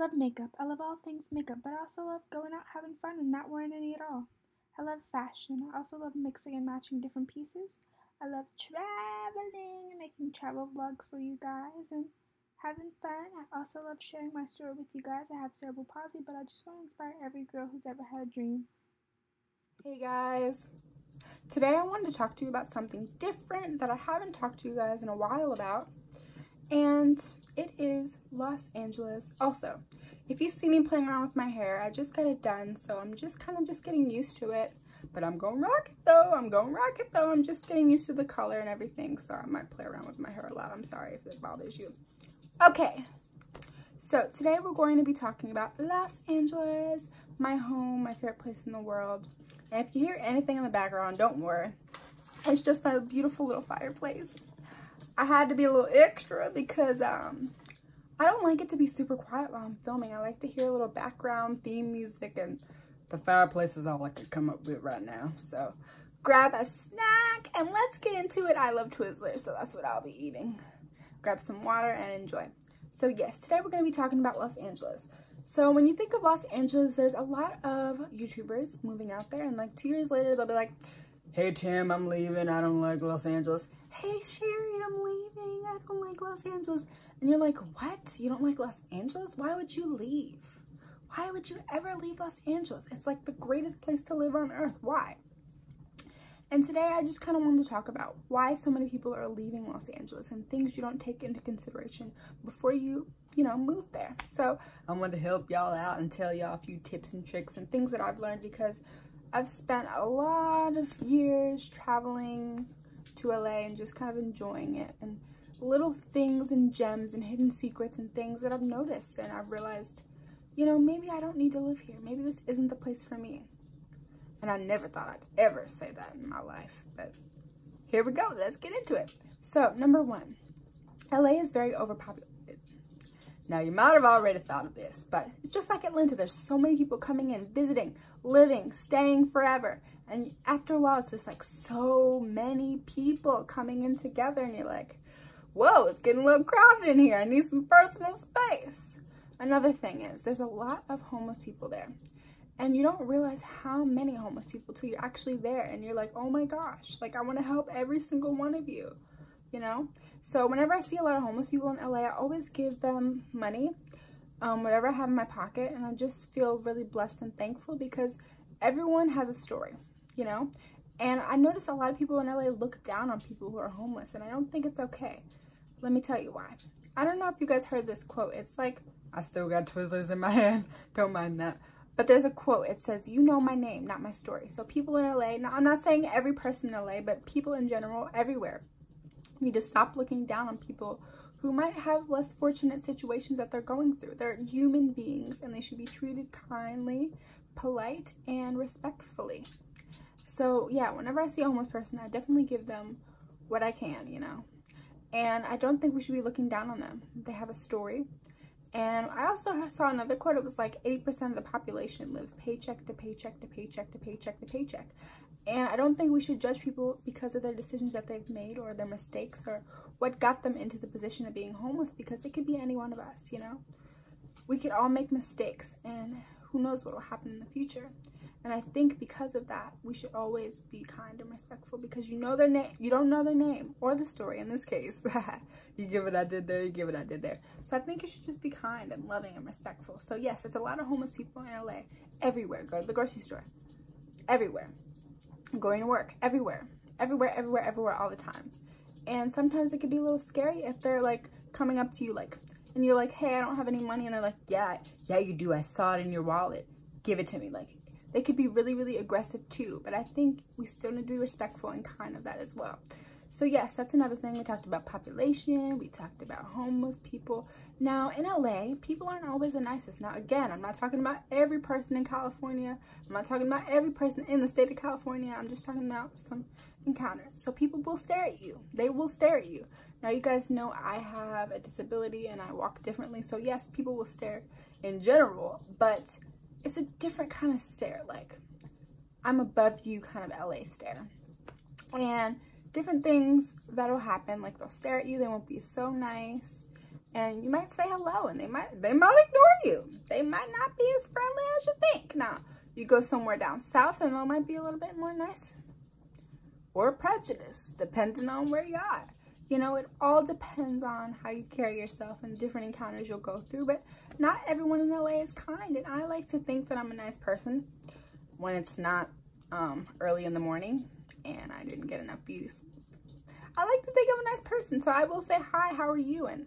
love makeup. I love all things makeup, but I also love going out having fun and not wearing any at all. I love fashion. I also love mixing and matching different pieces. I love traveling and making travel vlogs for you guys and having fun. I also love sharing my story with you guys. I have cerebral palsy, but I just want to inspire every girl who's ever had a dream. Hey guys, today I wanted to talk to you about something different that I haven't talked to you guys in a while about, and it is Los Angeles. Also, if you see me playing around with my hair, I just got it done, so I'm just getting used to it, but I'm gonna rock it though. I'm just getting used to the color and everything, so I might play around with my hair a lot. I'm sorry if it bothers you. Okay, so today we're going to be talking about Los Angeles, my home, my favorite place in the world. And if you hear anything in the background, don't worry. It's just my beautiful little fireplace. I had to be a little extra because I don't like it to be super quiet while I'm filming. I like to hear a little background theme music, and the fireplace is all I could come up with right now. So grab a snack and let's get into it. I love Twizzlers, so that's what I'll be eating. Grab some water and enjoy. So yes, today we're going to be talking about Los Angeles. So when you think of Los Angeles, there's a lot of YouTubers moving out there, and like 2 years later, they'll be like, hey Tim, I'm leaving, I don't like Los Angeles. Hey Sherry, I'm leaving, I don't like Los Angeles. And you're like, what? You don't like Los Angeles? Why would you leave? Why would you ever leave Los Angeles? It's like the greatest place to live on earth. Why? And today I just kind of wanted to talk about why so many people are leaving Los Angeles and things you don't take into consideration before you move there. So I wanted to help y'all out and tell y'all a few tips and tricks and things that I've learned, because I've spent a lot of years traveling to LA and just kind of enjoying it, and little things and gems and hidden secrets and things that I've noticed, and I've realized, maybe I don't need to live here. Maybe this isn't the place for me. And I never thought I'd ever say that in my life, but here we go. Let's get into it. So, number one, LA is very overpopulated. Now, you might have already thought of this, but just like Atlanta, there's so many people coming in, visiting, living, staying forever. And after a while, it's just like so many people coming in together, and you're like, whoa, it's getting a little crowded in here. I need some personal space. Another thing is, there's a lot of homeless people there. And you don't realize how many homeless people till you're actually there, and you're like, oh my gosh, like I want to help every single one of you, So whenever I see a lot of homeless people in LA, I always give them money, whatever I have in my pocket, and I just feel really blessed and thankful because everyone has a story, And I notice a lot of people in LA look down on people who are homeless, and I don't think it's okay. Let me tell you why. I don't know if you guys heard this quote. It's like, I still got Twizzlers in my hand, don't mind that. But there's a quote, it says, you know my name, not my story. So people in LA, now I'm not saying every person in LA, but people in general, everywhere, need to stop looking down on people who might have less fortunate situations that they're going through. They're human beings, and they should be treated kindly, polite, and respectfully. So yeah, whenever I see a homeless person, I definitely give them what I can, And I don't think we should be looking down on them. They have a story. And I also saw another quote. It was like 80% of the population lives paycheck to paycheck to paycheck to paycheck to paycheck. And I don't think we should judge people because of their decisions that they've made or their mistakes or what got them into the position of being homeless, because it could be any one of us, We could all make mistakes, and who knows what will happen in the future. And I think because of that, we should always be kind and respectful, because you know their name. You don't know their name or the story in this case. You give what I did there, you give what I did there. So I think you should just be kind and loving and respectful. So yes, there's a lot of homeless people in LA. Everywhere. Go to the grocery store. Everywhere. Going to work. Everywhere. Everywhere, everywhere, everywhere, all the time. And sometimes it can be a little scary if they're like coming up to you and you're like, hey, I don't have any money. And they're like, yeah, you do. I saw it in your wallet. Give it to me. They could be really, really aggressive too, but I think we still need to be respectful and kind of that as well. So yes, that's another thing. We talked about population, we talked about homeless people. Now in LA, people aren't always the nicest. Now again, I'm not talking about every person in California. I'm not talking about every person in the state of California. I'm just talking about some encounters. So people will stare at you. They will stare at you. Now you guys know I have a disability and I walk differently. So yes, people will stare in general, but it's a different kind of stare, like I'm above you kind of LA stare. And different things that'll happen, like they'll stare at you, they won't be so nice, and you might say hello, and they might ignore you. They might not be as friendly as you think. Now, you go somewhere down south, and they might be a little bit more nice or prejudiced, depending on where you are. You know, it all depends on how you carry yourself and different encounters you'll go through, but not everyone in LA is kind, and I like to think that I'm a nice person when it's not early in the morning and I didn't get enough beauty sleep. I like to think I'm a nice person, so I will say, hi, how are you? And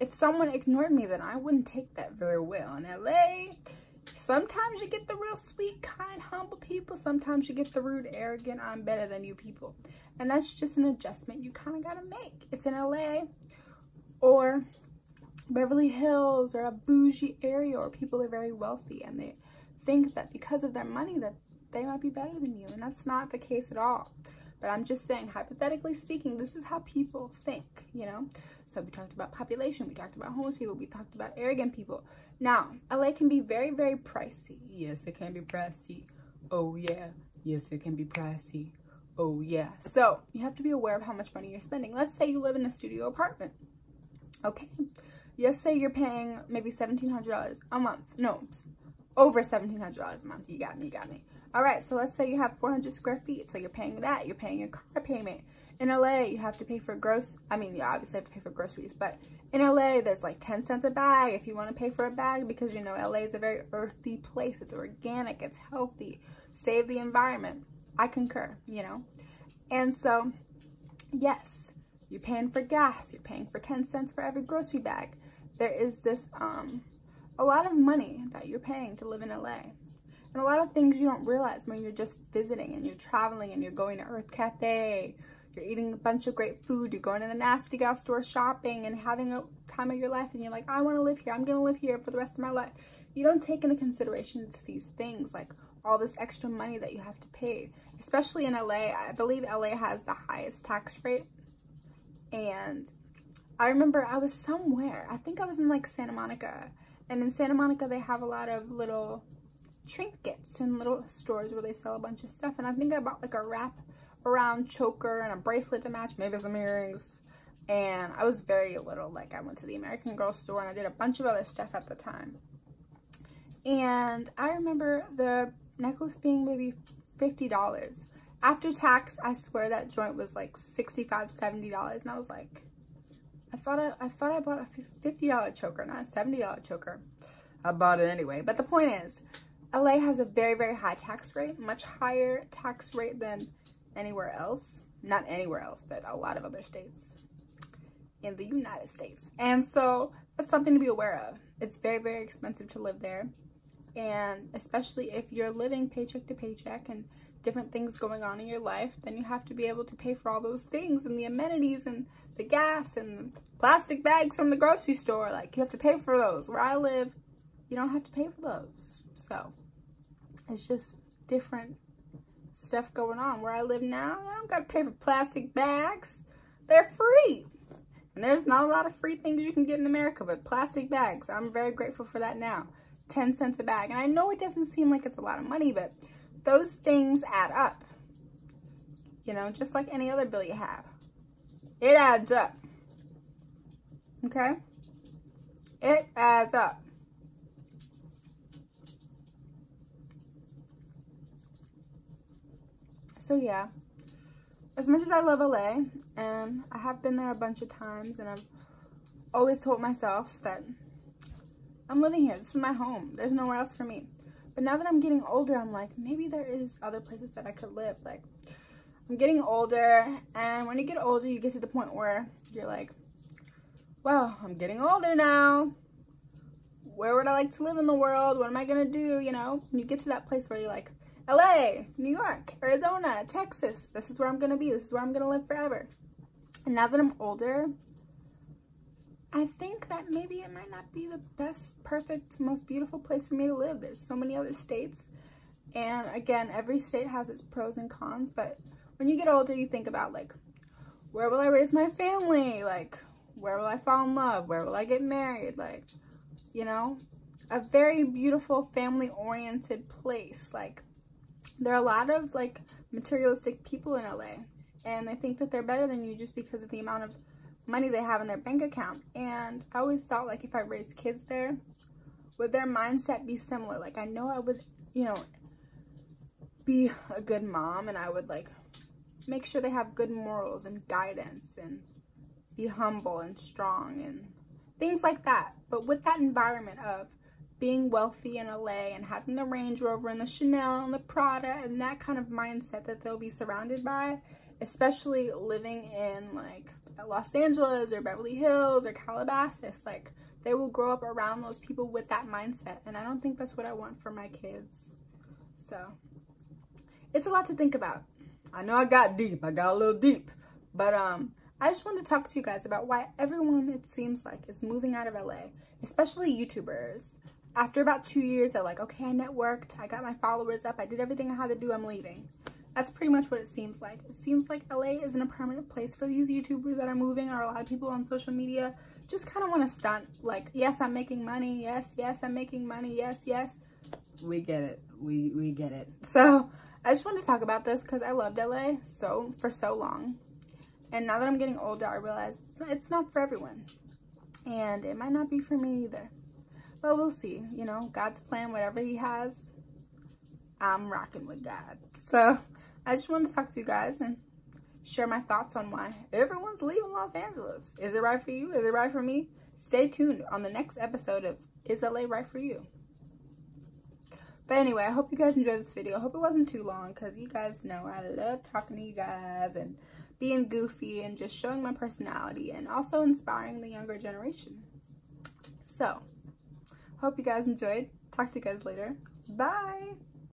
if someone ignored me, then I wouldn't take that very well. In LA, sometimes you get the real sweet, kind, humble people. Sometimes you get the rude, arrogant, I'm better than you people. And that's just an adjustment you kind of got to make. It's in LA or Beverly Hills or a bougie area, or people are very wealthy and they think that because of their money that they might be better than you. And that's not the case at all. But I'm just saying, hypothetically speaking, this is how people think, you know? So we talked about population, we talked about homeless people, we talked about arrogant people. Now, LA can be very, very pricey. Yes, it can be pricey. Oh, yeah. Yes, it can be pricey. Oh, yeah. So you have to be aware of how much money you're spending. Let's say you live in a studio apartment. Okay. Let's say you're paying maybe $1,700 a month. No, over $1,700 a month. You got me, you got me. All right, so let's say you have 400 square feet, so you're paying that. You're paying your car payment. In LA, you have to pay for you obviously have to pay for groceries, but in LA, there's like 10 cents a bag if you want to pay for a bag, because, you know, LA is a very earthy place. It's organic, it's healthy, save the environment. I concur, you know. And so, yes, you're paying for gas. You're paying for 10 cents for every grocery bag. There is this, a lot of money that you're paying to live in LA. And a lot of things you don't realize when you're just visiting and you're traveling and you're going to Earth Cafe, you're eating a bunch of great food, you're going to the Nasty Gal store shopping and having a time of your life, and you're like, I want to live here. I'm going to live here for the rest of my life. You don't take into consideration these things, like all this extra money that you have to pay, especially in LA. I believe LA has the highest tax rate. And I remember I was somewhere, I think I was in like Santa Monica, and in Santa Monica they have a lot of little trinkets and little stores where they sell a bunch of stuff, and I think I bought like a wrap around choker and a bracelet to match, maybe some earrings, and I was very little. Like, I went to the American Girl store and I did a bunch of other stuff at the time, and I remember the necklace being maybe $50 after tax. I swear that joint was like $65, $70, and I was like, I thought I bought a $50 choker, not a $70 choker. I bought it anyway. But the point is, LA has a very, very high tax rate, much higher tax rate than anywhere else. Not anywhere else, but a lot of other states in the United States. And so that's something to be aware of. It's very, very expensive to live there. And especially if you're living paycheck to paycheck and different things going on in your life, then you have to be able to pay for all those things and the amenities and the gas and plastic bags from the grocery store. Like, you have to pay for those. Where I live, you don't have to pay for those. So it's just different stuff going on. Where I live now, I don't got to pay for plastic bags. They're free. And there's not a lot of free things you can get in America, but plastic bags, I'm very grateful for that now. 10 cents a bag. And I know it doesn't seem like it's a lot of money, but those things add up. You know, just like any other bill you have. It adds up. Okay? It adds up. So yeah, as much as I love LA, and I have been there a bunch of times, and I've always told myself that I'm living here. This is my home. There's nowhere else for me. But now that I'm getting older, I'm like, maybe there is other places that I could live. Like, I'm getting older, and when you get older, you get to the point where you're like, well, I'm getting older now. Where would I like to live in the world? What am I going to do? You know, and you get to that place where you're like, LA, New York, Arizona, Texas. This is where I'm going to be. This is where I'm going to live forever. And now that I'm older, I think that maybe it might not be the best, perfect, most beautiful place for me to live. There's so many other states. And again, every state has its pros and cons. But when you get older, you think about, like, where will I raise my family? Like, where will I fall in love? Where will I get married? Like, you know, a very beautiful family-oriented place. Like, there are a lot of, like, materialistic people in LA. And they think that they're better than you just because of the amount of money they have in their bank account. And I always thought, like, if I raised kids there, would their mindset be similar? Like, I know I would, you know, be a good mom, and I would, like, make sure they have good morals and guidance and be humble and strong and things like that. But with that environment of being wealthy in LA and having the Range Rover and the Chanel and the Prada and that kind of mindset that they'll be surrounded by, especially living in like Los Angeles or Beverly Hills or Calabasas, like they will grow up around those people with that mindset. And I don't think that's what I want for my kids. So it's a lot to think about. I know I got deep. I got a little deep. But I just wanted to talk to you guys about why everyone, it seems like, is moving out of LA, especially YouTubers. After about 2 years, they're like, okay, I networked, I got my followers up, I did everything I had to do, I'm leaving. That's pretty much what it seems like. It seems like LA isn't a permanent place for these YouTubers that are moving, or a lot of people on social media just kind of want to stunt. Like, yes, I'm making money, yes, I'm making money, yes. We get it, we get it. So I just wanted to talk about this because I loved LA for so long. And now that I'm getting older, I realize it's not for everyone. And it might not be for me either. But we'll see. You know, God's plan, whatever he has, I'm rocking with God. So I just wanted to talk to you guys and share my thoughts on why everyone's leaving Los Angeles. Is it right for you? Is it right for me? Stay tuned on the next episode of Is LA Right For You? But anyway, I hope you guys enjoyed this video. I hope it wasn't too long because you guys know I love talking to you guys and being goofy and just showing my personality and also inspiring the younger generation. So, hope you guys enjoyed. Talk to you guys later. Bye!